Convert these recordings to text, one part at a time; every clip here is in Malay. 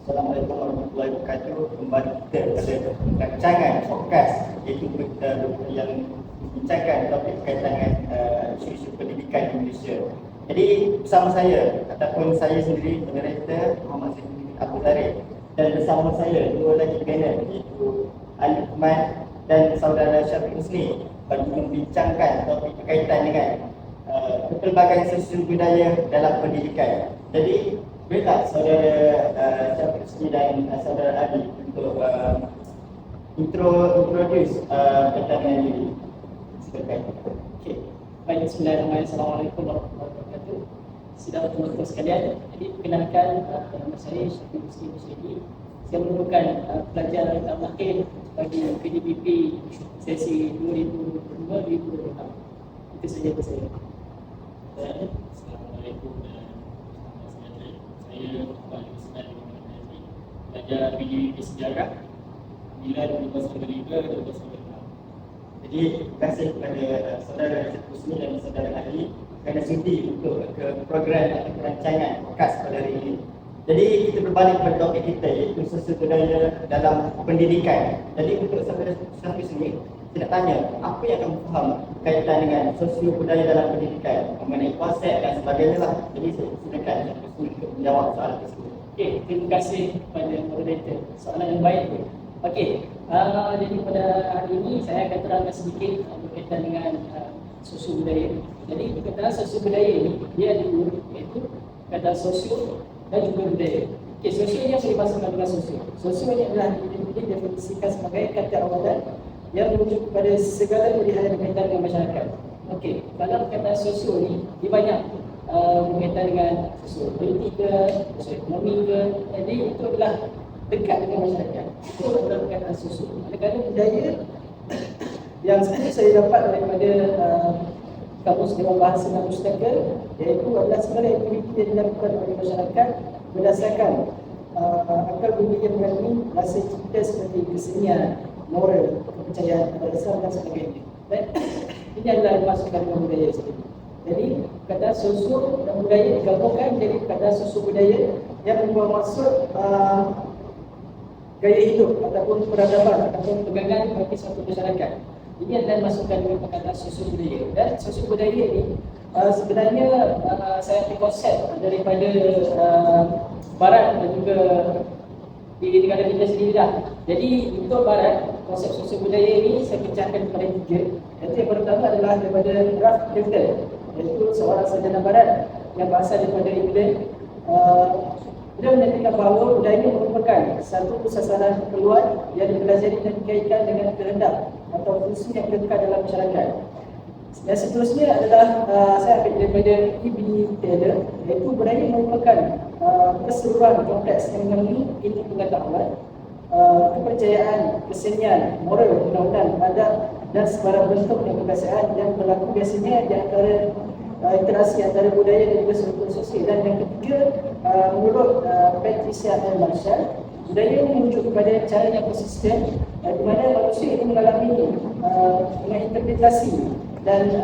Assalamualaikum warahmatullahi wabarakatuh. Kembali kita pada rancangan podcast iaitu yang membincangkan topik berkaitan dengan isu-isu pendidikan di Malaysia. Jadi bersama saya ataupun saya sendiri moderator Muhammad Zaini Abdul Zarif, dan bersama saya dua lagi panel iaitu Ali Uthman dan saudara Syafiq Husni bagi membincangkan topik berkaitan dengan pelbagai sosial budaya dalam pendidikan. Jadi bolehlah saudara Syafiq Husni dan saudara Ali untuk introduce berkaitan dengan diri. Silakan. Okey. Baik, bismillahirrahmanirrahim. Assalamualaikum warahmatullahi wabarakatuh. Sidang teman-teman sekalian, jadi perkenalkan nama saya Syafiq Husni Musyidi. Saya merupakan pelajar tahun akhir bagi PDPP sesi 2005-2026. Itu saja dari saya. Assalamualaikum dan selamat saya Tuan Ustaz Muhammad pelajar PDPP Sejarah Nilai 2005-2006. Jadi terima kasih kepada saudara Syafiq Husni dan saudara Ali kerana sudi untuk ke program atau perancangan podcast pada hari ini. Jadi kita berbalik kepada topik kita iaitu sosial budaya dalam pendidikan. Jadi untuk saudara Syafiq Husni, saya nak tanya apa yang kamu faham kaitan dengan sosial budaya dalam pendidikan, mengenai konsep dan sebagainya lah. Jadi saya silakan Syafiq Husni untuk menjawab soalan tersebut. Okey, terima kasih kepada moderator. Soalan yang baik. Okey, jadi pada hari ini saya akan terangkan sedikit berkaitan dengan sosial budaya. Jadi perkataan sosial budaya ini dia ada dua, iaitu perkataan sosial dan juga budaya. Okey, sosial yang boleh masukkan dengan sosial. Sosial ini adalah didefinisikan sebagai kata awalan yang merujuk kepada segala pilihan berkaitan dengan masyarakat. Okey, dalam perkataan sosial ni dia banyak berkaitan dengan sosial politik ke, sosial ekonomi ke. Jadi itu adalah dekat dengan masyarakat. Itu adalah perkataan sosial. Kadang-kadang budaya yang sebenarnya saya dapat daripada Kamus Dewan Bahasa dan Pustaka, iaitu adalah sebenarnya aktiviti yang dilakukan oleh masyarakat berdasarkan akal budi yang mengandungi rasa cipta seperti kesenian, moral, kepercayaan, dasar dan sebagainya. Dan ini adalah dimasukkan dengan budaya sendiri. Jadi kata sosial dan budaya digabungkan menjadi kata sosial budaya yang membawa maksud gaya hidup ataupun peradaban ataupun pegangan bagi suatu masyarakat. Ini adalah masukkan dengan perkataan sosial budaya. Dan sosial budaya ini sebenarnya saya ambil konsep daripada Barat dan juga di negara kita sendiri dah. Jadi untuk Barat, konsep sosial budaya ini saya pecahkan kepada tiga. Yang pertama adalah daripada Ralph Clifton, iaitu seorang sarjana Barat yang berasal daripada England. Beliau menyatakan bahawa budaya merupakan satu sasaran keperluan yang dipelajari dan dikaitkan dengan kehendak atau fungsi yang kekal dalam masyarakat. Dan seterusnya adalah saya ambil daripada E.B. Taylor, iaitu budaya merupakan keseluruhan kompleks yang mengandungi inti pengetahuan, kepercayaan, kesenian, moral, undang-undang, adab dan sebarang bentuk yang kebiasaan yang berlaku biasanya di antara interaksi antara budaya dan juga struktur sosial. Dan yang ketiga, menurut Patricia L. Marshall, budaya ini merujuk kepada cara yang konsisten di mana manusia ini mengalami menginterpretasi dan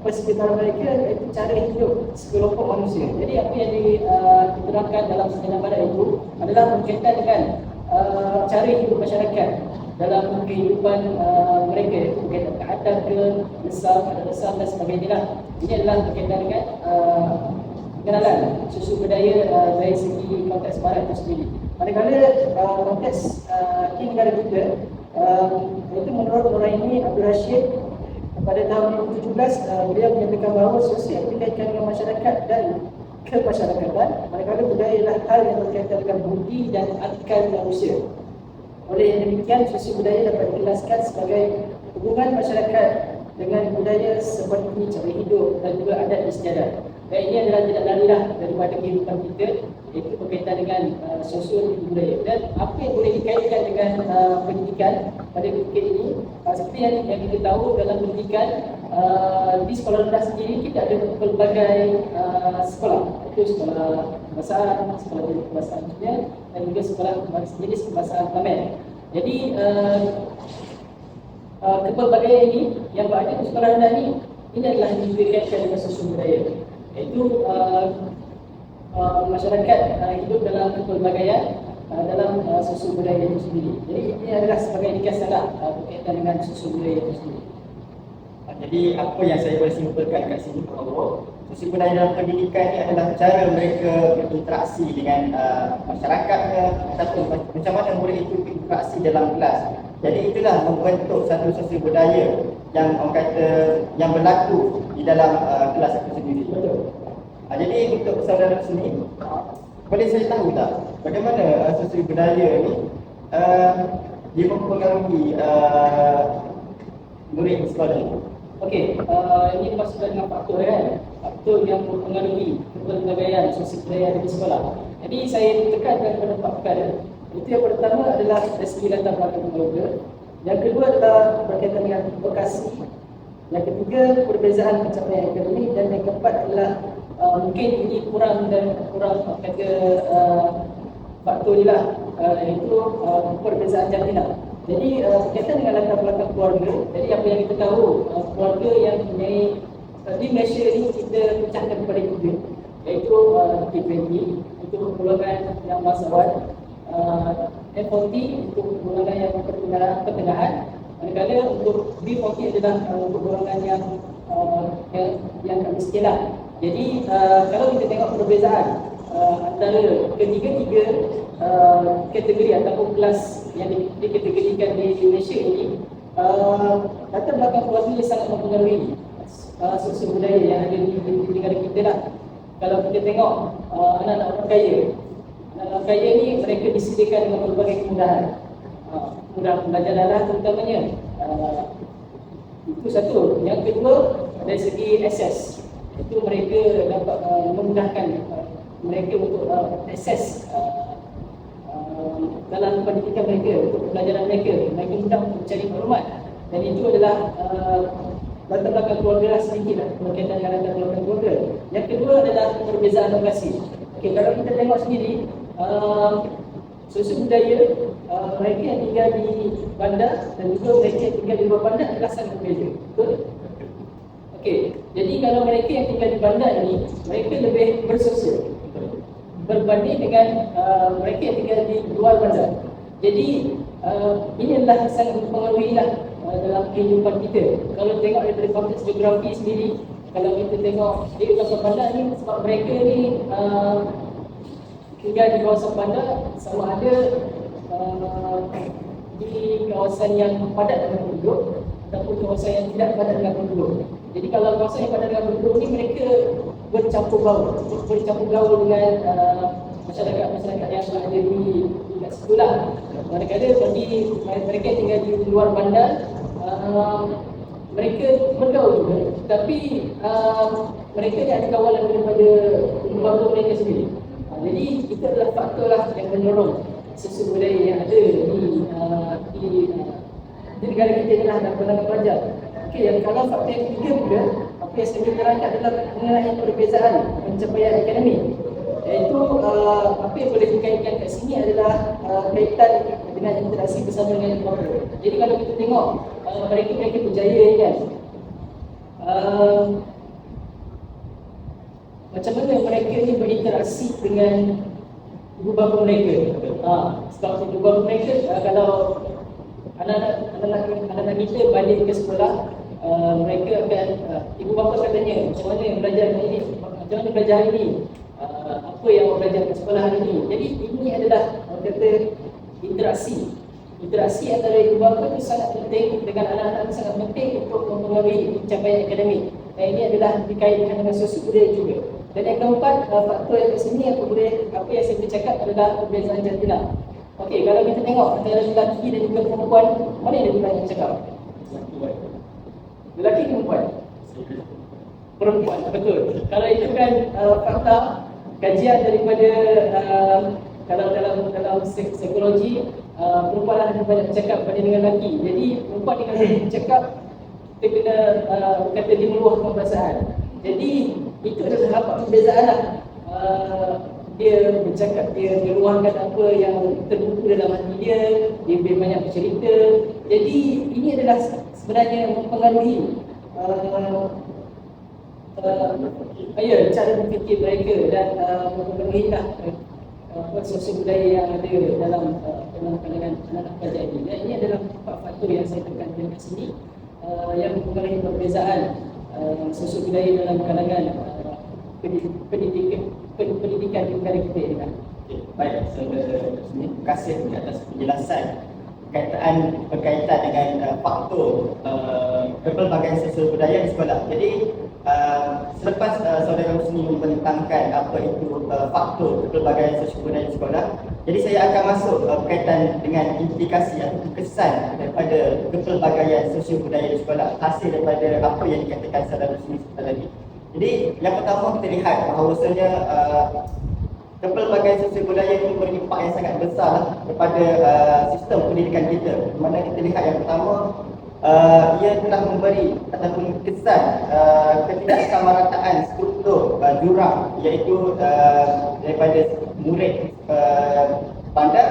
persekitaran mereka, iaitu cara hidup sekelompok manusia. Jadi apa yang diterangkan dalam sejarah Barat itu adalah berkaitan dengan cara hidup masyarakat dalam kehidupan mereka, iaitu berkaitan dengan adat ke, lesar dan sebagainya. Ini adalah berkaitan dengan pengenalan sosial budaya dari segi konteks Barat itu sendiri. Manakala konteks di negara kita, itu menurut Nuraini Abdul Rashid pada tahun 2017, beliau menyatakan bahawa sosial berkaitan dengan masyarakat dan kemasyarakatan, manakala budaya adalah hal yang berkaitan dengan budi dan akal manusia. Oleh yang demikian, sosial budaya dapat dijelaskan sebagai hubungan masyarakat dengan budaya seperti cara hidup dan juga adat istiadat. Dan ini adalah tidak larilah daripada kehidupan kita, iaitu berkaitan dengan sosial dan budaya. Dan apa yang boleh dikaitkan dengan pendidikan pada ketika ini, seperti yang kita tahu dalam pendidikan di sekolah rendah sendiri kita ada pelbagai sekolah, iaitu sekolah kebahasaan, sekolah kebahasaan dunia dan juga sekolah jenis kebahasaan tamil. Jadi kepelbagaian ini yang berada di sekolah rendah ini adalah dikaitkan dengan sosial budaya, iaitu masyarakat hidup dalam kepelbagaian dalam susu budaya itu sendiri. Jadi ini adalah sebagai indikasi berkaitan dengan susu budaya itu sendiri. Jadi apa yang saya boleh simpulkan kat sini bahawa susu budaya dalam pendidikan ini adalah cara mereka berinteraksi dengan masyarakatnya ataupun macam mana murid itu berinteraksi dalam kelas. Jadi itulah membentuk satu susu budaya yang orang kata yang berlaku di dalam kelas itu sendiri. Betul. Jadi untuk saudara sini, boleh saya tahu tak bagaimana susu budaya ni dia mempengaruhi murid di sekolah ini? Okey, ini masuk dengan faktor kan, faktor yang mempengaruhi kepelbagaian sosial budaya di sekolah. Jadi saya tekankan pada empat perkara. Itu yang pertama adalah dari segi latar belakang keluarga. Yang kedua adalah berkaitan dengan vokasi. Yang ketiga perbezaan pencapaian akademik, dan yang keempat adalah mungkin ini kurang kata faktor ni lah, iaitu perbezaan jantina. Jadi berkaitan dengan latar belakang keluarga, jadi apa yang kita tahu, keluarga yang mempunyai di Malaysia ni kita pecahkan kepada tiga, iaitu T20 untuk golongan yang bangsawan, F40 untuk golongan yang pertengahan, manakala untuk B40 adalah untuk golongan yang kemiskinan. Jadi kalau kita tengok perbezaan antara ketiga-tiga kategori ataupun kelas yang dikategorikan di Malaysia ini, latar belakang keluarga sangat mempengaruhi sosial budaya yang ada di negara kita lah. Kalau kita tengok anak-anak orang kaya, anak-anak kaya ni mereka disediakan dengan berbagai kemudahan, kemudahan pembelajaran terutamanya. Itu satu. Yang kedua, dari segi akses, itu mereka dapat memudahkan mereka untuk akses dalam pendidikan mereka, untuk pelajaran mereka mudah untuk mencari maklumat, dan itu adalah latar belakang keluarga lah sedikit lah, berkaitan dengan latar belakang keluarga. Yang kedua adalah perbezaan lokasi. Okey, kalau kita tengok sendiri, sosial budaya mereka yang tinggal di bandar dan juga mereka yang tinggal di luar bandar adalah sangat berbeza. Betul? Okey, jadi kalau mereka yang tinggal di bandar ni, mereka lebih bersosial berbanding dengan mereka yang tinggal di luar bandar. Jadi ini adalah sangat mempengaruhi lah dalam kehidupan kita. Kalau tengok daripada konteks geografi sendiri, kalau kita tengok di kawasan bandar ni, sebab mereka ni tinggal di kawasan bandar, sama ada di kawasan yang padat dengan penduduk ataupun kawasan yang tidak padat dengan penduduk. Jadi kalau kawasan yang padat dengan penduduk ni, mereka bercampur gaul dengan masyarakat yang ada di kat situ lah. Kadang-kadang bagi mereka yang tinggal di luar bandar, mereka bergaul juga, tapi mereka ni ada kawalan daripada ibu bapa mereka sendiri. Jadi itu adalah faktor lah yang mendorong sosial budaya yang ada di negara kita ni lah, dan pandangan pelajar. Okey, yang kalau faktor yang ketiga juga, apa yang saya terangkan adalah mengenai perbezaan pencapaian akademik, iaitu apa yang boleh dikaitkan kat sini adalah kaitan dengan interaksi bersama dengan ibu bapa. Jadi kalau kita tengok mereka berjaya kan, macam mana mereka ni berinteraksi dengan ibu bapa mereka. Sebab ibu bapa mereka, kalau anak-anak kita balik ke sekolah, mereka akan, ibu bapa akan tanya macam mana belajar hari ini, macam mana belajar hari ini, apa yang awak belajar kat sekolah hari ini. Jadi ini adalah kata interaksi antara ibu bapa itu sangat penting dengan anak-anak, itu sangat penting untuk mempengaruhi pencapaian akademik. Dan ini adalah dikaitkan dengan sosial budaya juga. Dan yang keempat, faktor yang ke sini apa yang saya bercakap adalah perbezaan jantina. Okey, kalau kita tengok antara lelaki dan juga perempuan, mana yang lebih banyak cakap? Lelaki ke perempuan? Perempuan, betul. Kalau itu kan fakta kajian daripada kalau dalam psikologi, perempuan lah lebih banyak bercakap berbanding dengan lelaki. Jadi perempuan ni kalau dia bercakap, dia kena kata dia meluahkan perasaan. Jadi itu adalah apa perbezaan lah. Dia bercakap, dia meluahkan apa yang terbuku dalam hati dia lebih banyak bercerita. Jadi ini adalah sebenarnya mempengaruhi cara berfikir mereka, dan mempengaruhi lah sosial budaya yang ada dalam kalangan anak pelajar ini. Dan ini adalah 4 faktor yang saya tekankan di sini yang mempengaruhi perbezaan sosial budaya dalam kalangan pendidikan di negara kita ini. Okay, baik, saudara Rosni, terima kasih atas penjelasan berkaitan dengan faktor kepelbagaian sosial budaya di sekolah. Jadi selepas saudara Rosni membentangkan apa itu faktor kepelbagaian sosial budaya di sekolah, jadi saya akan masuk berkaitan dengan implikasi atau kesan daripada kepelbagaian sosial budaya di sekolah, hasil daripada apa yang dikatakan saudara Rosni tadi. Jadi yang pertama kita lihat bahawasanya kepelbagaian sosial budaya ini berimpak yang sangat besar kepada sistem pendidikan kita. Di mana kita lihat yang pertama, ia telah memberi ataupun kesan ketidaksamarataan struktur jurang, iaitu daripada murid bandar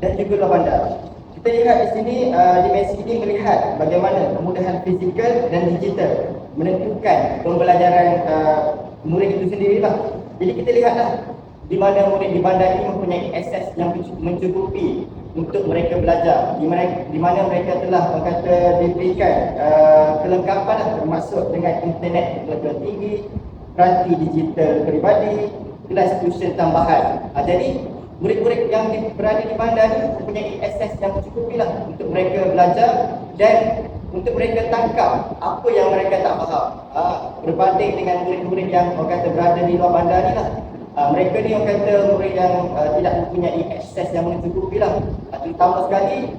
dan juga luar bandar. Kita lihat di sini, dimensi ini melihat bagaimana kemudahan fizikal dan digital menentukan pembelajaran murid itu sendirilah. Jadi kita lihatlah di mana murid di bandar ini mempunyai akses yang mencukupi untuk mereka belajar, di mana mereka telah diberikan kelengkapan termasuk dengan internet berlebihan tinggi, peranti digital peribadi, kelas tuition tambahan. Jadi murid-murid yang berada di bandar ini mempunyai akses yang mencukupi untuk mereka belajar dan untuk mereka tangkap apa yang mereka tak faham. Berbanding dengan murid-murid yang berada di luar bandar ni mereka ni orang kata murid yang tidak mempunyai akses yang mencukupi terutama sekali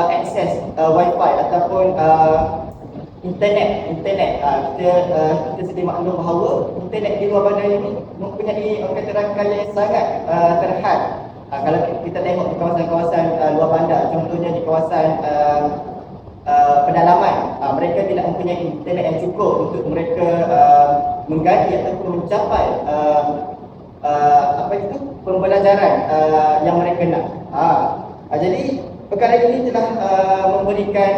akses wifi ataupun internet. Kita sedia maklum bahawa internet di luar bandar ini mempunyai orang kata rangkaian yang sangat terhad. Kalau kita tengok di kawasan-kawasan luar bandar, contohnya di kawasan pedalaman, mereka tidak mempunyai internet yang cukup untuk mereka menggaji ataupun mencapai pembelajaran yang mereka nak. Jadi perkara ini telah memberikan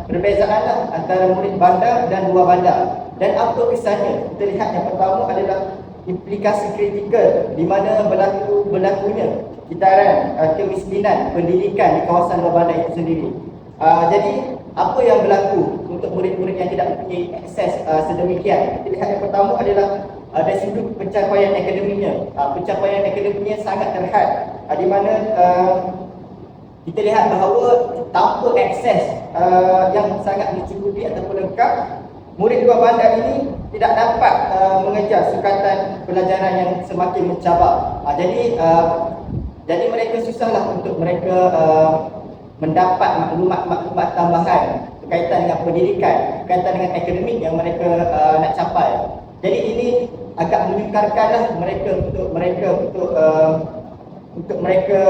perbezaan antara murid bandar dan luar bandar. Dan apa kesannya? Kita lihat yang pertama adalah implikasi kritikal di mana berlakunya kitaran kemiskinan pendidikan di kawasan luar bandar itu sendiri. Jadi apa yang berlaku untuk murid-murid yang tidak mempunyai akses sedemikian? Kita lihat yang pertama adalah dari sudut pencapaian akademiknya. Pencapaian akademiknya sangat terhad, di mana kita lihat bahawa tanpa akses yang sangat mencukupi ataupun lengkap, murid luar bandar ini tidak dapat mengejar sukatan pelajaran yang semakin mencabar. Jadi mereka susahlah untuk mereka mendapat maklumat-maklumat tambahan berkaitan dengan pendidikan, berkaitan dengan akademik yang mereka nak capai. Jadi ini agak menyukarkanlah mereka untuk mereka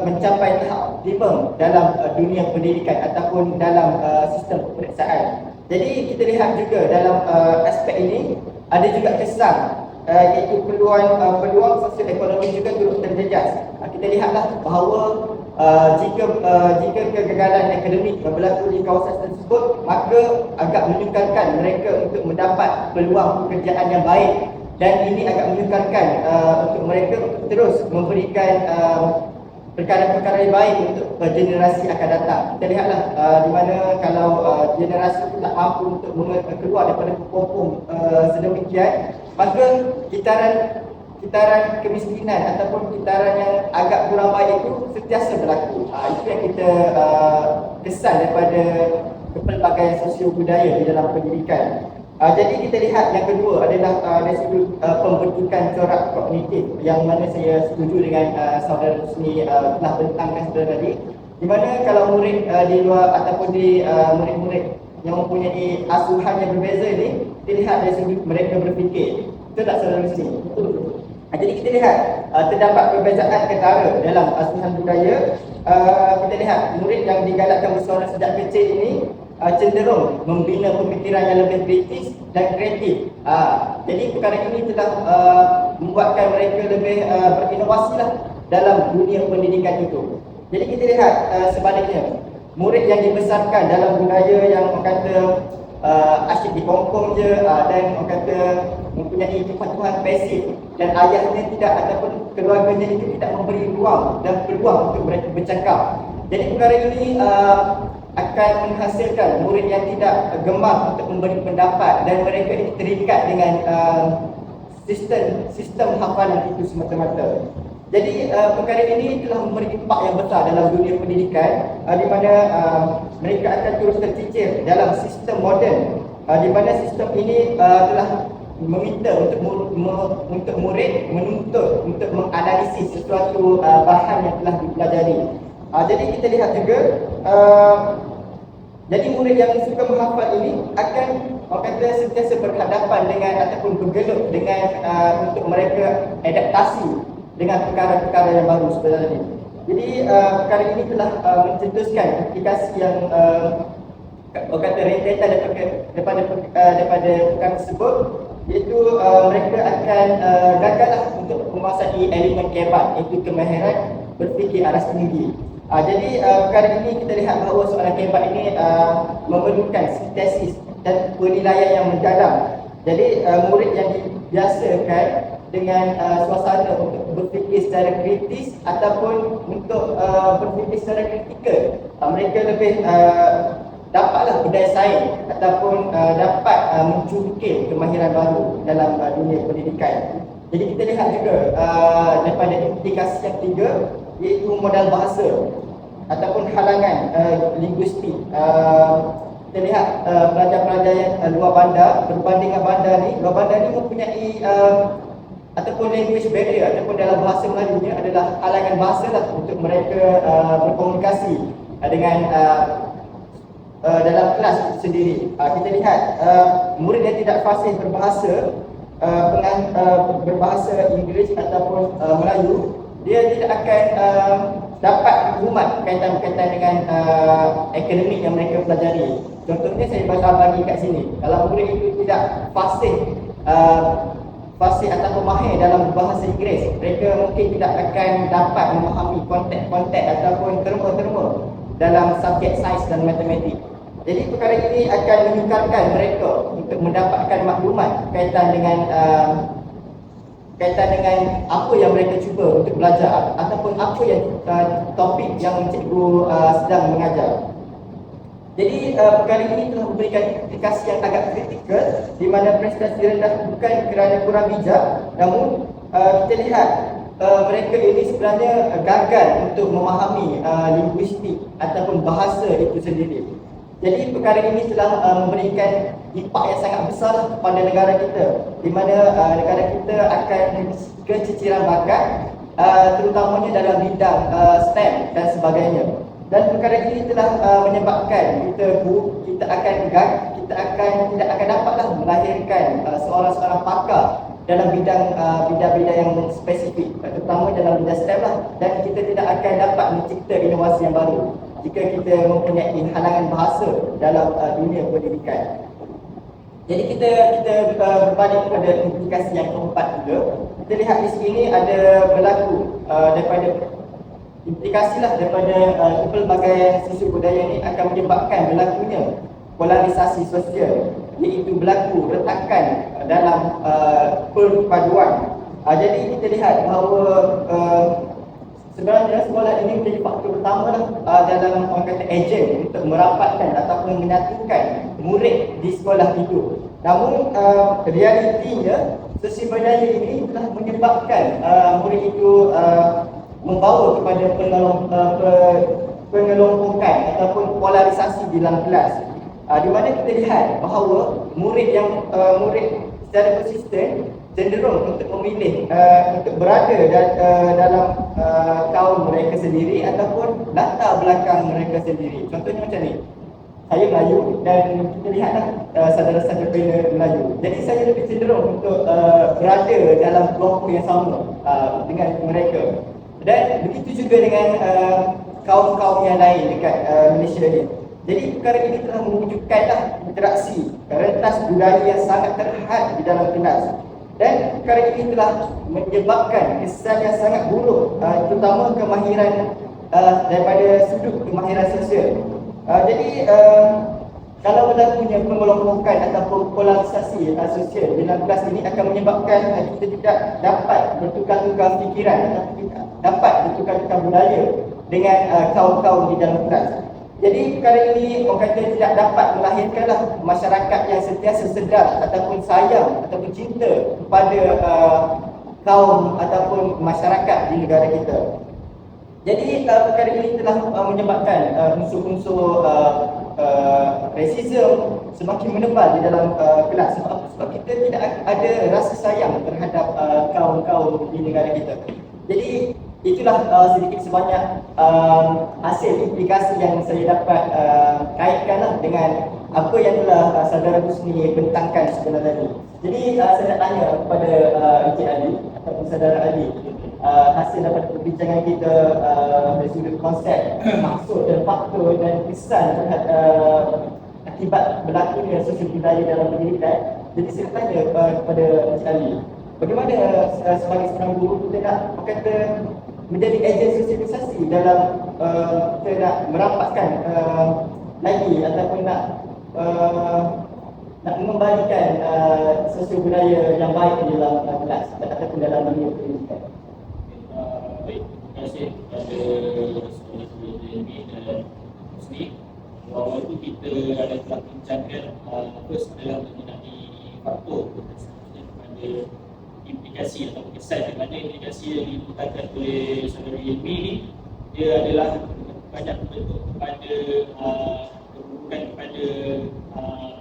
mencapai tahap optimum dalam dunia pendidikan ataupun dalam sistem peperiksaan. Jadi kita lihat juga dalam aspek ini ada juga kesan iaitu peluang sosial ekonomi juga turut terjejas. Kita lihatlah bahawa jika kegagalan akademik berlaku di kawasan tersebut, maka agak menyukarkan mereka untuk mendapat peluang pekerjaan yang baik, dan ini agak menyukarkan untuk mereka untuk terus memberikan perkara-perkara yang baik untuk generasi akan datang. Kita lihatlah di mana kalau generasi itu tak mampu untuk keluar daripada kepompong sedemikian, maka kitaran kemiskinan ataupun kitaran yang agak kurang baik itu sentiasa berlaku. Itu yang kita kesan daripada kepelbagaian sosio budaya di dalam pendidikan. Jadi kita lihat yang kedua adalah dari sudut pembentukan corak kognitif, yang mana saya setuju dengan saudara Rosni telah bentangkan sebentar tadi, di mana kalau murid di luar ataupun di murid-murid yang mempunyai asuhan yang berbeza ini, kita lihat dari sudut mereka berfikir. Betul tak saudara Rosni? Betul. Jadi kita lihat terdapat perbezaan ketara dalam asuhan budaya. Kita lihat murid yang digalakkan bersuara sejak kecil ini cenderung membina pemikiran yang lebih kritis dan kreatif. Jadi perkara ini telah membuatkan mereka lebih berinovasi dalam dunia pendidikan itu. Jadi kita lihat sebaliknya, murid yang dibesarkan dalam budaya yang orang kata asyik dikongkong je dan orang kata mempunyai kepatuhan pasif dan ayahnya tidak ataupun keluarganya itu tidak memberi ruang dan peluang untuk mereka bercakap. Jadi perkara ini akan menghasilkan murid yang tidak gemar untuk memberi pendapat dan mereka ini terikat dengan sistem hafalan itu semata-mata. Jadi perkara ini telah memberi impak yang besar dalam dunia pendidikan di mana mereka akan terus tercicir dalam sistem moden di mana sistem ini telah meminta untuk murid menuntut untuk menganalisis sesuatu bahan yang telah dipelajari. Jadi kita lihat juga jadi murid yang suka menghafal ini akan orang kata sentiasa berhadapan dengan ataupun bergelut dengan untuk mereka adaptasi dengan perkara-perkara yang baru sebenarnya. Jadi perkara ini telah mencetuskan aplikasi yang orang kata rentetan daripada perkara tersebut, iaitu mereka akan gagallah untuk menguasai elemen kebat, iaitu kemahiran berfikir aras tinggi. Jadi perkara ini kita lihat bahawa soalan kebat ini memerlukan sintesis dan penilaian yang mendalam. Jadi murid yang dibiasakan dengan suasana untuk berfikir secara kritis ataupun untuk berfikir secara kritikal, mereka lebih dapatlah berdaya saing ataupun dapat mencungkil kemahiran baru dalam dunia pendidikan. Jadi kita lihat juga daripada implikasi yang ketiga, iaitu modal bahasa ataupun halangan linguistik. Kita lihat pelajar-pelajar yang luar bandar berbanding dengan bandar ni, luar bandar ni mempunyai ataupun language barrier ataupun dalam bahasa Melayu adalah halangan bahasa lah untuk mereka berkomunikasi dengan dalam kelas itu sendiri. Kita lihat murid yang tidak fasih berbahasa berbahasa Inggeris ataupun Melayu, dia tidak akan dapat maklumat berkaitan dengan akademik yang mereka pelajari. Contohnya saya bagi kat sini, kalau murid itu tidak fasih ataupun mahir dalam bahasa Inggeris, mereka mungkin tidak akan dapat memahami konteks-konteks ataupun terma-terma dalam subjek sains dan matematik. Jadi perkara ini akan menyukarkan mereka untuk mendapatkan maklumat kaitan dengan apa yang mereka cuba untuk belajar ataupun apa yang topik yang cikgu sedang mengajar. Jadi perkara ini telah memberikan implikasi yang agak kritikal di mana prestasi rendah bukan kerana kurang bijak, namun kita lihat mereka ini sebenarnya gagal untuk memahami linguistik ataupun bahasa itu sendiri. Jadi perkara ini telah memberikan impak yang sangat besar kepada negara kita, di mana negara kita akan keciciran bakat terutamanya dalam bidang STEM dan sebagainya. Dan perkara ini telah menyebabkan kita tidak akan dapatlah melahirkan seorang pakar dalam bidang yang spesifik, terutama dalam bidang STEM lah, dan kita tidak akan dapat mencipta inovasi yang baru jika kita mempunyai halangan bahasa dalam dunia pendidikan. Jadi kita berbalik kepada implikasi yang keempat juga. Kita lihat di sini ada berlaku daripada implikasilah daripada pelbagai sosial budaya ini akan menyebabkan berlakunya polarisasi sosial, iaitu berlaku retakan dalam perpaduan. Jadi kita lihat bahawa sebenarnya sekolah ini menjadi faktor utama dalam orang kata ejen untuk merapatkan ataupun menyatukan murid di sekolah itu. Namun realitinya sosial budaya ini telah menyebabkan murid itu membawa kepada pengelompokan ataupun polarisasi di dalam kelas. Di mana kita lihat bahawa murid secara konsisten cenderung untuk memilih untuk berada dalam kaum mereka sendiri ataupun latar belakang mereka sendiri. Contohnya macam ni, saya Melayu dan kita lihatlah saudara-saudara Melayu. Jadi saya lebih cenderung untuk berada dalam kelompok yang sama dengan mereka. Dan begitu juga dengan kaum-kaum yang lain dekat Malaysia ni. Jadi perkara ini telah mewujudkanlah interaksi rentas budaya yang sangat terhad di dalam kelas. Dan perkara ini telah menyebabkan kesan yang sangat buruk, terutama kemahiran daripada sudut kemahiran sosial. Jadi kalau berlakunya pengelompokan ataupun polarisasi sosial dalam kelas ini akan menyebabkan kita tidak dapat bertukar-tukar fikiran ataupun tidak dapat bertukar-tukar budaya dengan kaum-kaum di dalam kelas. Jadi perkara ini orang kata tidak dapat melahirkanlah masyarakat yang sentiasa sedar ataupun sayang ataupun cinta kepada kaum ataupun masyarakat di negara kita. Jadi perkara ini telah menyebabkan unsur-unsur rasisme semakin menebal di dalam kelas. Sebab kita tidak ada rasa sayang terhadap kaum-kaum di negara kita. Jadi itulah sedikit sebanyak hasil implikasi yang saya dapat kaitkanlah dengan apa yang telah saudara Husni bentangkan sebentar tadi. Jadi saya nak tanya kepada Encik Ali ataupun saudara Ali, hasil daripada perbincangan kita dari sudut konsep, maksud dan faktor dan kesan terhadap akibat berlakunya sosial budaya dalam pendidikan. Jadi saya tanya kepada Encik Ali, bagaimana sebagai seorang guru kita nak berkata menjadi ejen sosialisasi dalam kita nak merampaskan lagi ataupun nak mengembalikan sosial budaya yang baik di dalam kelas ataupun dalam dunia pendidikan. Baik, terima kasih kepada saudara-saudara ini dan Husni. Awal itu kita ada telah bincangkan first adalah mengenai faktor kepada implikasi atau kesan di mana implikasi yang dibutakan oleh saudara Ilmi ini dia adalah banyak berbentuk kepada keburukan kepada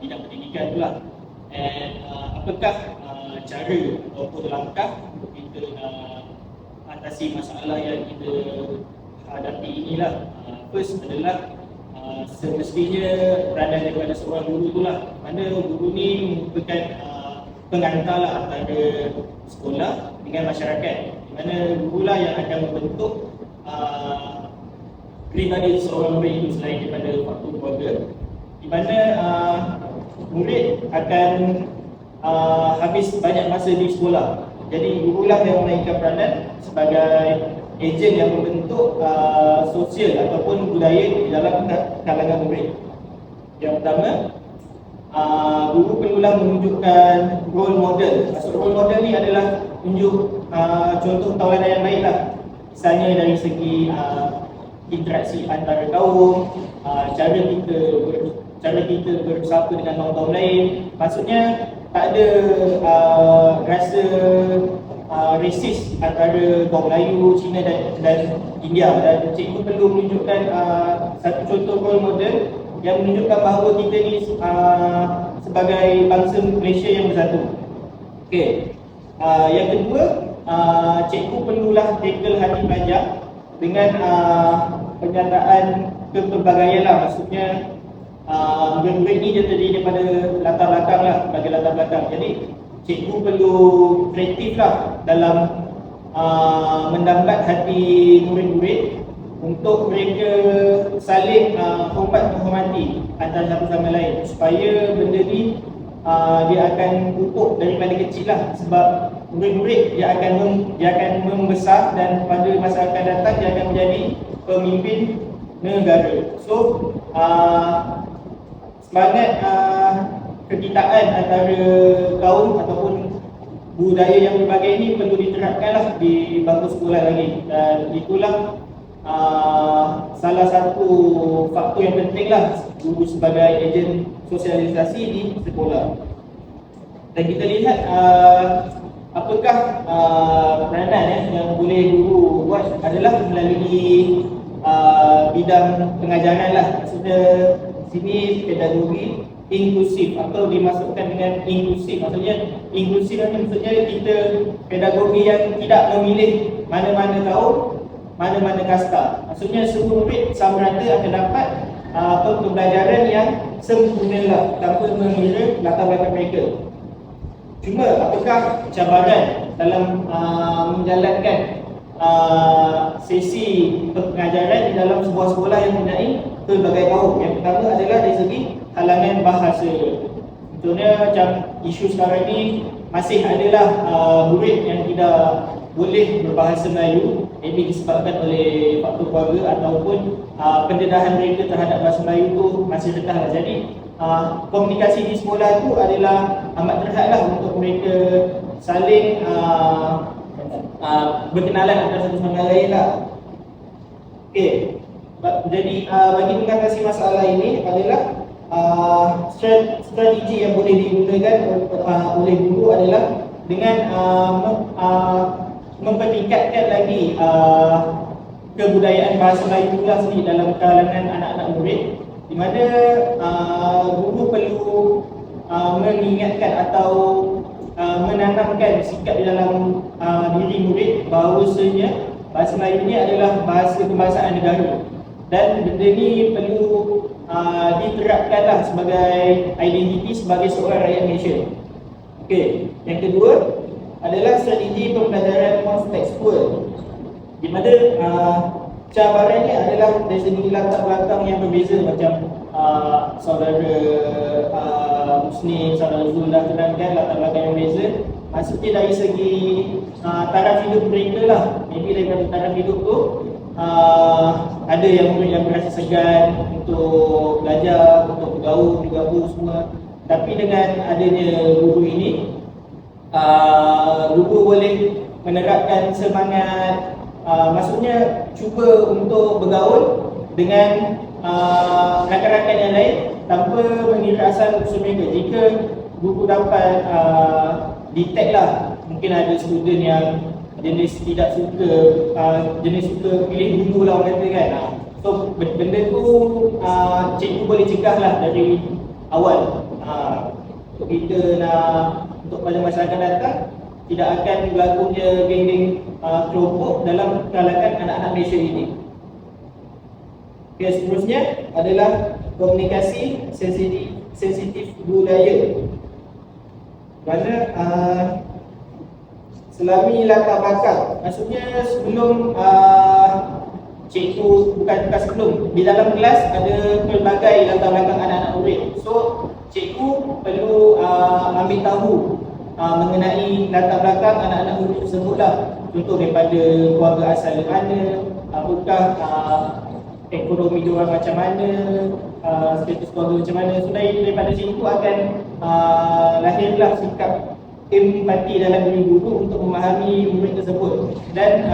bidang pendidikan pula. Dan apakah cara ataupun langkah untuk kita atasi masalah yang kita hadapi inilah. First adalah semestinya peranan daripada seorang guru itulah, mana guru ni merupakan pengantarlah antara sekolah dengan masyarakat, di mana gurulah yang akan membentuk pribadi seorang murid itu selain daripada faktor keluarga, di mana murid akan habis banyak masa di sekolah. Jadi gurulah yang memainkan peranan sebagai ejen yang membentuk sosial ataupun budaya di dalam kalangan murid. Yang pertama, guru perlulah menunjukkan role model. Maksud role model ni adalah tunjuk contoh tauladan yang baiklah. Misalnya dari segi interaksi antara kaum, cara kita bersapa dengan kaum-kaum lain. Maksudnya tak ada rasa rasis antara kaum Melayu, Cina dan India. Dan cikgu perlu menunjukkan satu contoh role model yang menunjukkan bahawa kita ni sebagai bangsa Malaysia yang bersatu. Okey. Yang kedua, cikgu perlulah tackle hati pelajar dengan penyataan kepelbagaian lah. Maksudnya murid-murid ni dia terdiri daripada latar belakang lah, berbagai latar belakang. Jadi cikgu perlu kreatif lah dalam mendambat hati murid-murid untuk mereka saling hormat menghormati antara satu sama lain, supaya benda ni dia akan pupuk daripada kecil lah. Sebab murid-murid dia akan membesar dan pada masa akan datang dia akan menjadi pemimpin negara. So semangat kekitaan antara kaum ataupun budaya yang berbagai ini perlu diterapkanlah di bangku sekolah lagi. Dan itulah salah satu faktor yang pentinglah guru sebagai ejen sosialisasi di sekolah. Dan kita lihat apakah peranan yang boleh guru buat adalah melalui bidang pengajaran lah. Maksudnya sini pedagogi inklusif atau dimasukkan dengan inklusif. Maksudnya inklusif maksudnya kita pedagogi yang tidak memilih mana-mana kaum, mana-mana kasta. Maksudnya semua murid sama rata akan dapat pembelajaran yang sempurna lah, tanpa mengira latar belakang mereka. Cuma apakah cabaran dalam menjalankan sesi pengajaran di dalam sebuah sekolah yang mempunyai pelbagai kaum? Yang pertama adalah dari segi halangan bahasa. Contohnya macam isu sekarang ni masih adalah murid yang tidak boleh berbahasa Melayu, maybe disebabkan oleh faktor keluarga ataupun pendedahan mereka terhadap bahasa Melayu tu masih rendah lah. Jadi komunikasi di sekolah tu adalah amat terhad lah untuk mereka saling berkenalan antara satu sama lain lah. Okey. Jadi bagi mengatasi masalah ini adalah strategi yang boleh digunakan oleh guru adalah dengan mempertingkatkan lagi kebudayaan bahasa Melayu pula sendiri dalam kalangan anak-anak murid, di mana guru perlu mengingatkan atau menanamkan sikap di dalam diri murid bahawasanya bahasa Melayu ini adalah bahasa kebangsaan negara, dan benda ni perlu diterapkanlah sebagai identiti sebagai seorang rakyat Malaysia. Okey, yang kedua adalah strategi pembelajaran kontekstual, di mana cabarannya adalah dari segi latar belakang yang berbeza. Macam saudara Muslim, saudara Zullah terangkan latar belakang yang berbeza. Maksudnya dari segi taraf hidup mereka lah. Maybe daripada taraf hidup tu ada yang murid yang berasa segan untuk belajar, untuk bergaul, bergabung semua. Tapi dengan adanya guru ini, guru boleh menerapkan semangat, maksudnya cuba untuk bergaul dengan rakan-rakan yang lain tanpa mengira asal usul mereka. Jika guru dapat detect lah, mungkin ada student yang jenis tidak suka, jenis suka pilih dulu lah orang kata kan. So benda tu cikgu boleh cegah lah dari awal. Kita nak untuk pada masyarakat datang tidak akan berlakunya geng-geng kelompok dalam kalangan anak-anak Malaysia ini. Okay, seterusnya adalah komunikasi sensitif budaya. Mana selami latar belakang, maksudnya sebelum cikgu, bukan sebelum, di dalam kelas ada pelbagai latar belakang anak-anak murid. So cikgu perlu ambil tahu mengenai latar belakang anak-anak murid tersebut lah. Contoh daripada keluarga asal mana, apakah ekonomi diorang macam mana, status keluarga macam mana. So daripada situ akan lahirlah sikap empati dalam diri guru untuk memahami murid tersebut. Dan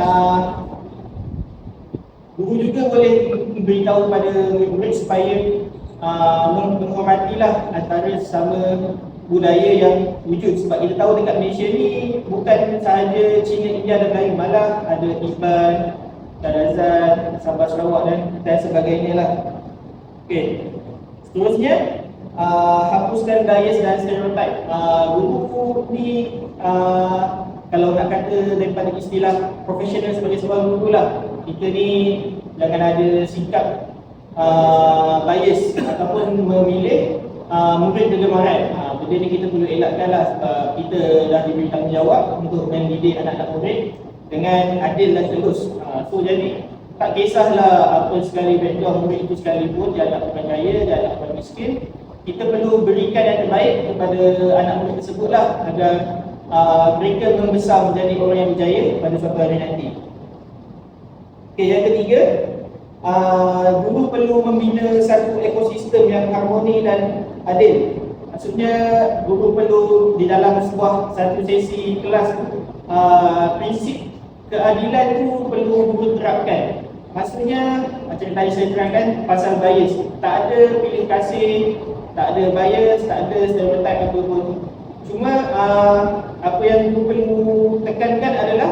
guru juga boleh memberitahu kepada murid supaya menghormatilah antara sesama budaya yang wujud. Sebab kita tahu dekat Malaysia ni bukan sahaja Cina, India dan Melayu, malah ada Iban, Kadazan, Sabah, Sarawak dan sebagainya lah. Okey, seterusnya hapuskan bias dan stereotip. Guru ni kalau nak kata daripada istilah profesional sebagai seorang guru lah, kita ni jangan ada sikap bias ataupun memilih murid kegemaran. Benda ni kita perlu elakkan lah, sebab kita dah diberi tanggungjawab untuk mendidik anak-anak murid dengan adil dan telus. So jadi tak kisahlah apa sekali background murid itu sekalipun, dia anak orang kaya, dia anak orang miskin, kita perlu berikan yang terbaik kepada anak murid tersebut lah, agar mereka membesar menjadi orang yang berjaya pada suatu hari nanti. Okay, yang ketiga, guru perlu membina satu ekosistem yang harmoni dan adil. Maksudnya guru perlu di dalam sebuah satu sesi kelas prinsip keadilan tu perlu guru terapkan. Maksudnya macam tadi saya terangkan pasal bias, tak ada pilih kasih, tak ada bias, tak ada stereotip apa pun. Cuma apa yang guru perlu tekankan adalah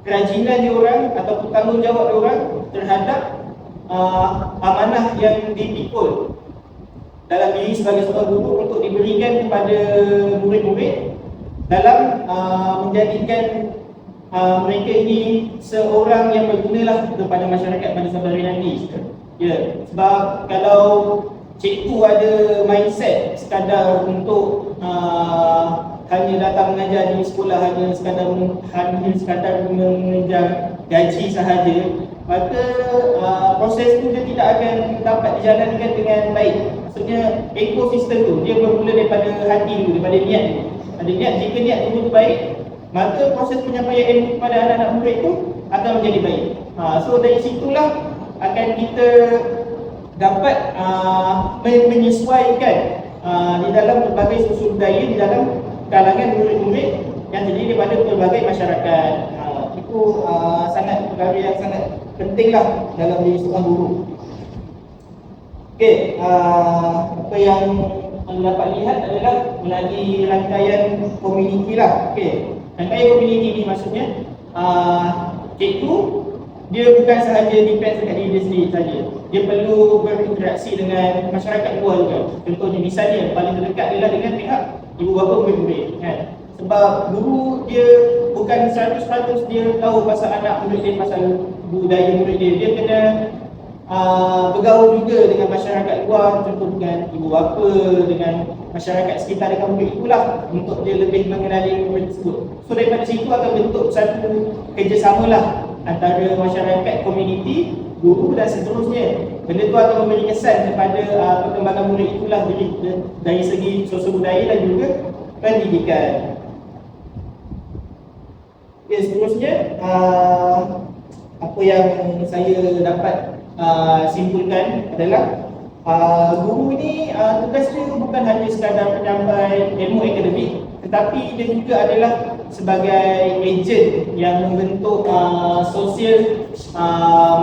kerajinan diorang atau tanggungjawab diorang terhadap amanah yang dipikul dalam diri sebagai seorang guru untuk diberikan kepada murid-murid dalam menjadikan mereka ini seorang yang bergunalah kepada masyarakat pada suatu hari nanti. Ya, sebab kalau cikgu ada mindset sekadar untuk hanya datang mengajar di sekolah, hanya sekadar mengejar gaji sahaja, maka proses tu dia tidak akan dapat dijalankan dengan baik. Maksudnya ekosistem tu dia bermula daripada hati dulu, daripada niat tu. Ada niat, jika niat tu baik, maka proses penyampaian ilmu kepada anak-anak murid tu akan menjadi baik. So dari situlah akan kita dapat menyesuaikan di dalam berbagai sosial budaya di dalam kalangan murid-murid yang terdiri daripada pelbagai masyarakat. Itu sangat perkara yang sangat pentinglah dalam diri seorang guru. Okey, apa yang anda dapat lihat adalah melalui rangkaian komuniti lah. Okey, rangkaian komuniti ni maksudnya cikgu dia bukan sahaja depend dekat diri dia sendiri saja. Dia perlu berinteraksi dengan masyarakat luar juga. Contohnya misalnya paling terdekat adalah dengan pihak ibu bapa murid-murid kan. Sebab guru dia bukan 100% dia tahu pasal anak murid dia, pasal budaya murid dia. Dia kena bergaul juga dengan masyarakat luar, contoh dengan ibu bapa, dengan masyarakat sekitar dekat murid itulah untuk dia lebih mengenali murid tersebut. So daripada situ akan bentuk satu kerjasama lah antara masyarakat, komuniti, guru dan seterusnya. Benda tu akan memberi kesan kepada perkembangan murid itulah dari segi sosial budaya dan juga pendidikan. Okay, seterusnya apa yang saya dapat simpulkan adalah guru ni tugas dia bukan hanya sekadar penyampai ilmu akademik, tetapi dia juga adalah sebagai ejen yang membentuk sosial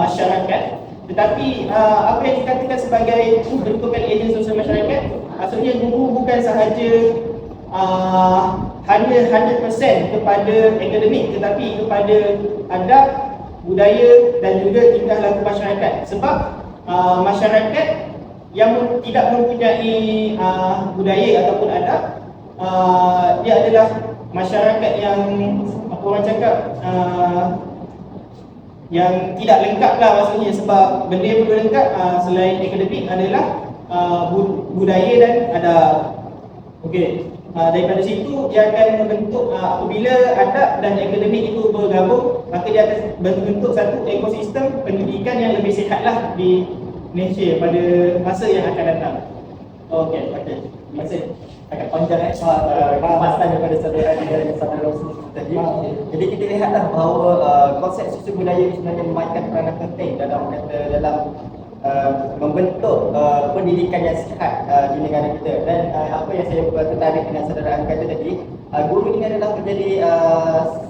masyarakat. Tetapi apa yang dikatakan sebagai bentukan ejen sosial masyarakat, maksudnya guru bukan sahaja hanya 100% kepada akademik, tetapi kepada adab, budaya dan juga tingkah laku masyarakat. Sebab masyarakat yang tidak mempunyai budaya ataupun adab, dia adalah masyarakat yang apa orang cakap yang tidak lengkap lah maksudnya. Sebab benda yang perlu lengkap selain akademik adalah budaya dan adab. Okey, daripada situ dia akan membentuk apabila adab dan akademik itu bergabung, maka dia akan membentuk satu ekosistem pendidikan yang lebih sihatlah di Malaysia pada masa yang akan datang. Okey, terima kasih. Agak panjang soal pembahasan daripada saudara dan saudara Rasul tadi. Jadi kita lihatlah bahawa konsep sosial budaya ini sebenarnya memainkan peranan penting dalam membentuk pendidikan yang sihat di negara kita. Dan apa yang saya tertarik dengan saudara kata tadi, guru ini adalah menjadi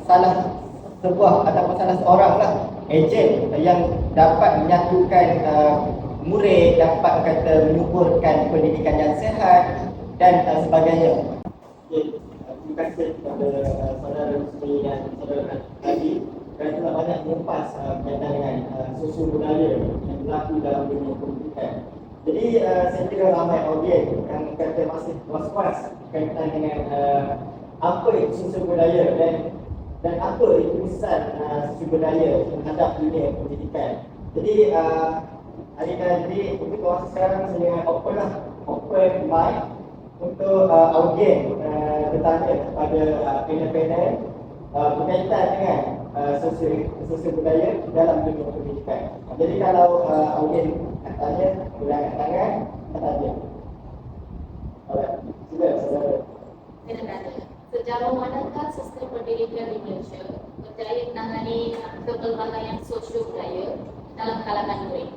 salah sebuah ataupun salah seorang lah ejen yang dapat menyatukan murid, dapat menyuburkan pendidikan yang sihat dan sebagainya. Okay. Terima kasih kepada saudara Rusmi dan saudara Adi kerana telah banyak mengupas berkaitan dengan sosial budaya yang berlaku dalam dunia pendidikan. Jadi saya kira ramai audiens yang kata masih was-was berkaitan dengan apa itu sosial budaya dan apa itu kesan sosial budaya terhadap dunia pendidikan. Jadi adik-adik untuk kawasan sekarang saya open mic untuk audiens bertanya kepada panel-panel berkaitan dengan sosial budaya dalam dunia pendidikan. Jadi kalau audiens nak tanya, boleh angkat tangan, tanya. Alright, sila saudara. Saya nak tanya, sejauh manakah sistem pendidikan di Malaysia berjaya menangani kepelbagaian sosial budaya dalam kalangan murid?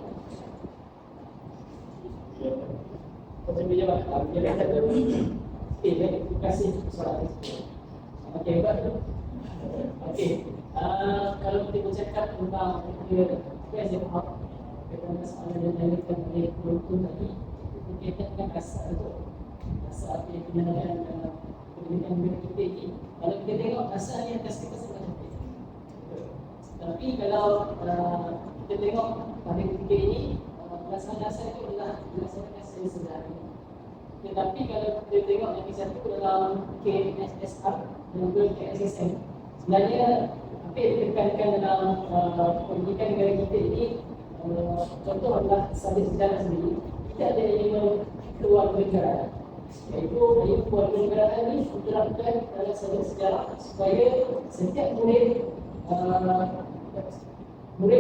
Saya boleh jawab. Jadi saya terima kasih soalan itu. Okey, baik. Okey. Kalau kita bercakap tentang present out dengan soalan yang dilakukan oleh guru tadi, kita kan asal itu. Asal yang kebenaran dalam pendidikan kita ini. Kalau kita tengok asal ni atas kita sangat cantik. Tapi kalau kita tengok pada ketika ini, dasar-dasar itu adalah berdasarkan sains sejarah. Tetapi kalau kita tengok lagi satu dalam KSSR dan juga KSSM, sebenarnya apa yang ditekankan dalam pendidikan negara kita ini, contoh adalah sains sejarah sendiri. Tidak ada elemen kewarganegaraan, iaitu kewarganegaraan ini diterapkan dalam sains sejarah supaya setiap murid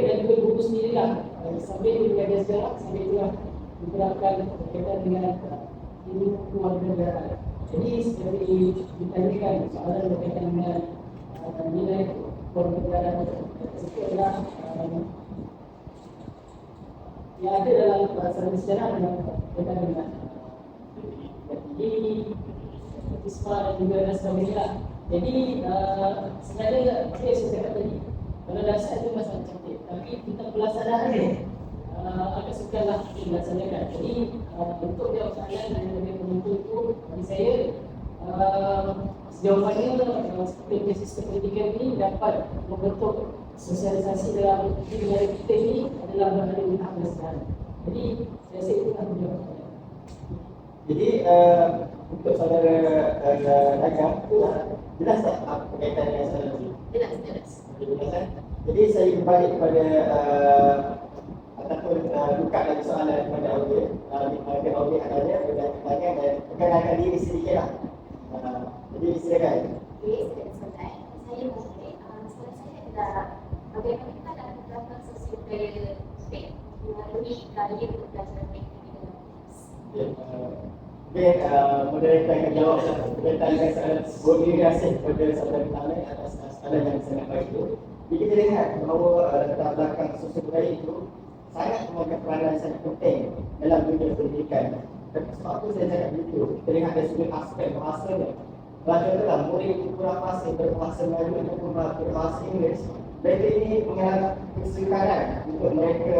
dan juga guru sendirilah sambil belajar sejarah, sambil juga diterapkan berkaitan dengan ilmu kewarganegaraan. Jadi seperti ditanyakan soalan berkaitan dengan nilai kewarganegaraan, itu adalah yang ada dalam servis sejarah yang berkaitan dengan tinggi, isma dan juga dan sebagainya. Jadi sebenarnya apa yang saya cakap tadi, pada dasar itu masalah cantik, tapi kita pelaksanaannya agak sukarlah dilaksanakan. Jadi untuk jawab soalan dari penonton itu, bagi saya sejauh mana seperti sistem pendidikan ini dapat membentuk sosialisasi dalam negara kita ini adalah berada di tahap sekarang. Jadi saya rasa itu akan menjawab soalan. Jadi untuk saudara Rajab, jelas tak apa berkaitan dengan soalan ini? Jelas. Jadi saya kembali kepada ataupun buka lagi soalan kepada audiens. Kepada audiens adanya bertanya dan perkenalkan diri sedikit lah. Jadi silakan. Okey, saya mungkin soalan saya adalah bagaimana kita dapat melakukan sosial budaya PEN melalui gaya pembelajaran teknik dalam kelas. Moderator akan jawab berkaitan dengan soalan tersebut. Terima kasih kepada saudara pertama atas soalan yang sangat baik itu. Jadi kita lihat bahawa latar belakang sosial budaya itu sangat memegang peranan sangat penting dalam dunia pendidikan. Dan sebab itu saya cakap begitu. Kita lihat dari sudut aspek bahasanya. Contohlah, murid itu kurang fasih berbahasa Melayu ataupun berbahasa Inggeris. Mereka ini mengalami kesukaran untuk mereka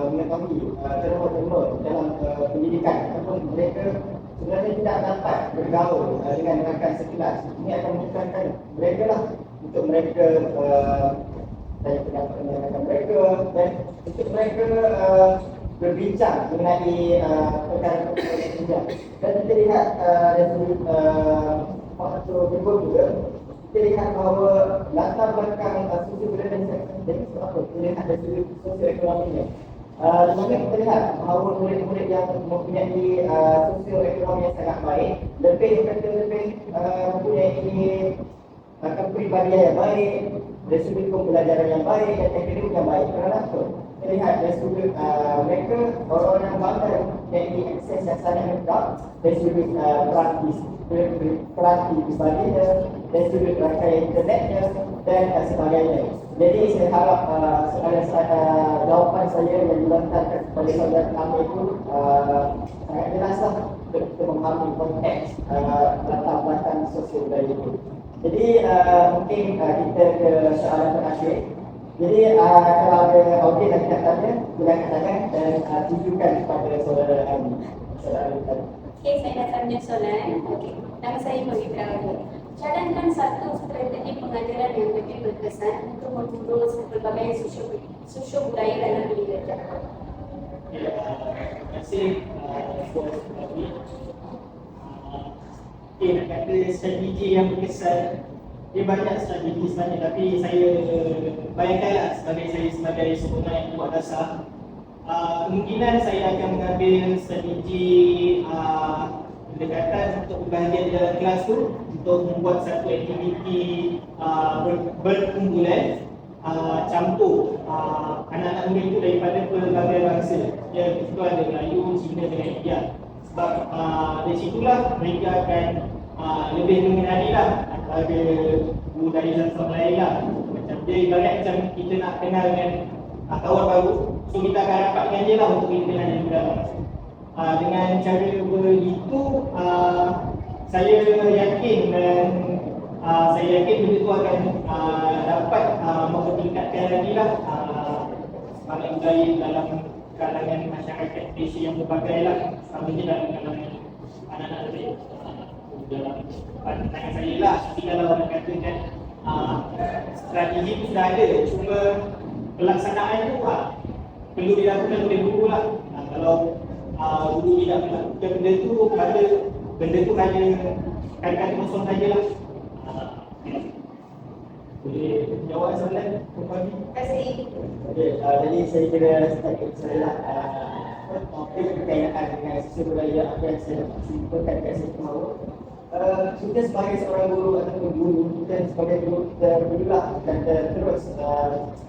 mengetahui terma-terma dalam pendidikan ataupun mereka sebenarnya tidak dapat bergaul dengan rakan sekelas. Ini akan menyusahkan mereka lah untuk mereka tanya pendapat dengan rakan mereka dan untuk mereka berbincang mengenai perkara-perkara yang tidak. Dan kita lihat dari sudut faktor kedua juga, kita lihat bahawa latar belakang sosial budaya dan jadi sebab apa? Kita lihat dari sudut sosial ekonominya. Di mana kita lihat bahawa murid-murid yang mempunyai sosial ekonomi yang sangat baik, lebih mempunyai kepribadian yang baik, dari sudut pembelajaran yang baik dan akademik yang baik. Kerana apa? Kita lihat dari sudut mereka orang-orang yang bangga mempunyai akses yang sangat lengkap dari sudut pelatih pribadinya, dari sudut rangkaian internetnya dan sebagainya. Jadi saya harap jawapan saya yang dilontarkan kepada saudara kami itu sangat jelaslah untuk kita memahami konteks latar belakang sosial budaya itu. Jadi mungkin kita ke soalan terakhir. Jadi kalau ada audiens yang nak tanya, silakan tanya dan tujukan kepada saudara kami. Okey, saya nak tanya soalan. Okey, nama saya Mawida. Cadangkan satu strategi pengajaran yang lebih berkesan untuk memperoleh pelbagai sosio budaya dalam pendidikan. Terima kasih Tuan Nabi. Okey, nak kata strategi yang berkesan, dia banyak strategi sebenarnya, tapi saya bayangkanlah saya sebagai seorang yang buat dasar, kemungkinan saya akan mengambil strategi pendekatan untuk berbahagian di dalam kelas tu untuk membuat satu aktiviti berkumpulan campur anak-anak murid itu daripada pelbagai bangsa. Ya, itu ada Melayu, Cina dengan India. Sebab dari situlah mereka akan lebih mengenali lah antara budaya dan sama lain lah. Macam dia ibarat macam kita nak kenal dengan kawan baru, so kita akan rapat dengan dia lah untuk kita kenal yang dalam. Dengan cara begitu, saya yakin dan saya yakin benda itu akan dapat mempertingkatkan lagi lah semangat budaya dalam kalangan masyarakat Malaysia yang berbagai lah, selamanya dalam kalangan anak-anak lebih dalam pandangan saya lah. Tapi kalau orang katakan strategi itu sudah ada, cuma pelaksanaan itu perlu dilakukan oleh guru lah. Kalau guru tidak melakukan benda itu hanya kata-kata kosong sajalah. Boleh jawab soalan kembali? Terima kasih. Okey, jadi saya kira setakat saya lah topik berkaitan dengan sosial budaya apa yang saya dapat simpulkan kat sini bahawa kita sebagai seorang guru ataupun guru, kita sebagai guru kita perlulah dan terus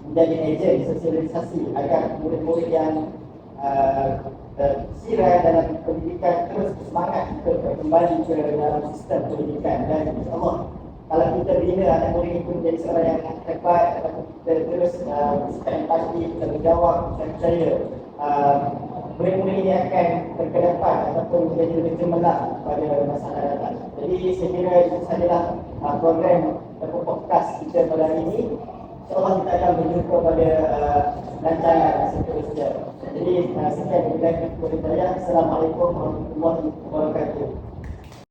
menjadi ejen sosialisasi agar murid-murid yang sirai dalam pendidikan terus semangat untuk kembali ke dalam sistem pendidikan. Dan insyaAllah kalau kita bina anak murid itu menjadi seorang yang hebat, ataupun kita terus bersikap empati, kita berjawab, kita percaya murid-murid ini akan berkedapan ataupun menjadi lebih cemerlang pada masa akan datang. Jadi saya kira itu sahajalah program ataupun podcast kita pada hari ini. InsyaAllah kita akan berjumpa pada rancangan seterusnya. Jadi sekian dari saya. Assalamualaikum warahmatullahi wabarakatuh.